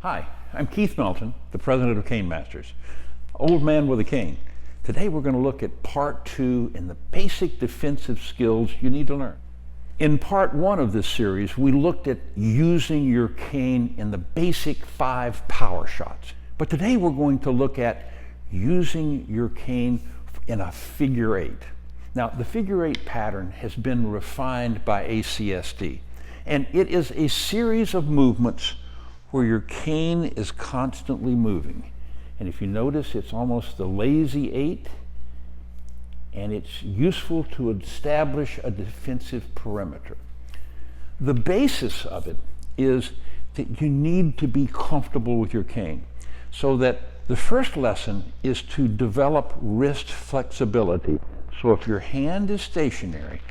Hi, I'm Keith Melton, the president of Cane Masters, old man with a cane. Today we're going to look at part 2 in the basic defensive skills you need to learn. In part 1 of this series, we looked at using your cane in the basic 5 power shots. But today we're going to look at using your cane in a figure 8. Now, the figure 8 pattern has been refined by ACSD, and it is a series of movements where your cane is constantly moving. And if you notice, it's almost the lazy 8, and it's useful to establish a defensive perimeter. The basis of it is that you need to be comfortable with your cane, so that the first lesson is to develop wrist flexibility. So if your hand is stationary,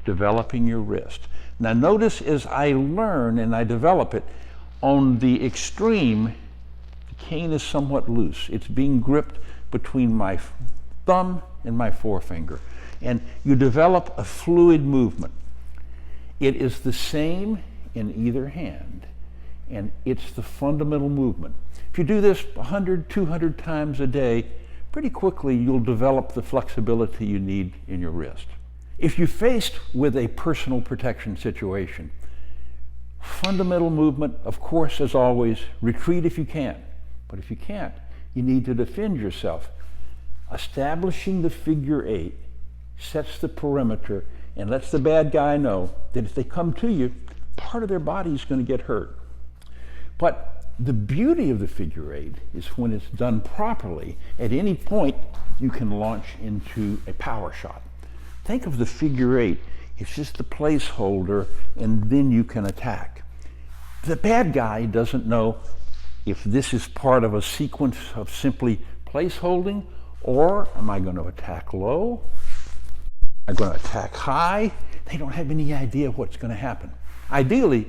developing your wrist. Now notice as I learn and I develop it, on the extreme, the cane is somewhat loose. It's being gripped between my thumb and my forefinger. And you develop a fluid movement. It is the same in either hand. And it's the fundamental movement. If you do this 100, 200 times a day, pretty quickly you'll develop the flexibility you need in your wrist. If you're faced with a personal protection situation, fundamental movement, of course, as always, retreat if you can. But if you can't, you need to defend yourself. Establishing the figure 8 sets the perimeter and lets the bad guy know that if they come to you, part of their body is going to get hurt. But the beauty of the figure 8 is when it's done properly, at any point you can launch into a power shot. Think of the figure 8. It's just a placeholder, and then you can attack. The bad guy doesn't know if this is part of a sequence of simply place holding, or am I going to attack low? Am I going to attack high? They don't have any idea what's going to happen. Ideally,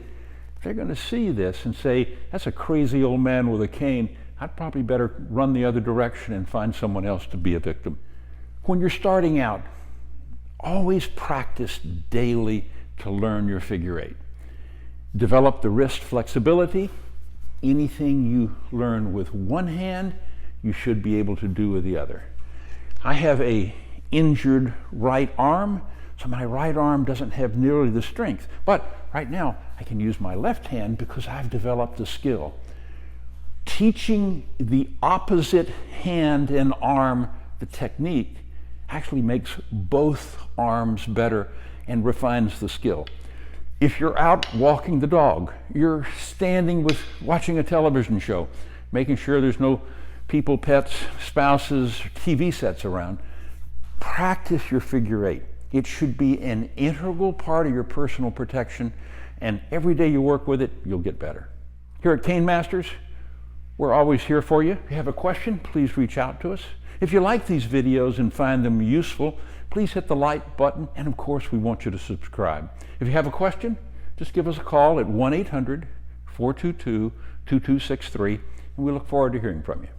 they're going to see this and say, that's a crazy old man with a cane. I'd probably better run the other direction and find someone else to be a victim. When you're starting out, always practice daily to learn your figure 8. Develop the wrist flexibility. Anything you learn with one hand, you should be able to do with the other. I have an injured right arm, so my right arm doesn't have nearly the strength. But right now, I can use my left hand because I've developed the skill. Teaching the opposite hand and arm the technique actually makes both arms better and refines the skill. If you're out walking the dog, you're standing watching a television show, making sure there's no people, pets, spouses, TV sets around, practice your figure 8. It should be an integral part of your personal protection, and every day you work with it, you'll get better. Here at Cane Masters, we're always here for you. If you have a question, please reach out to us. If you like these videos and find them useful, please hit the like button, and of course we want you to subscribe. If you have a question, just give us a call at 1-800-422-2263, and we look forward to hearing from you.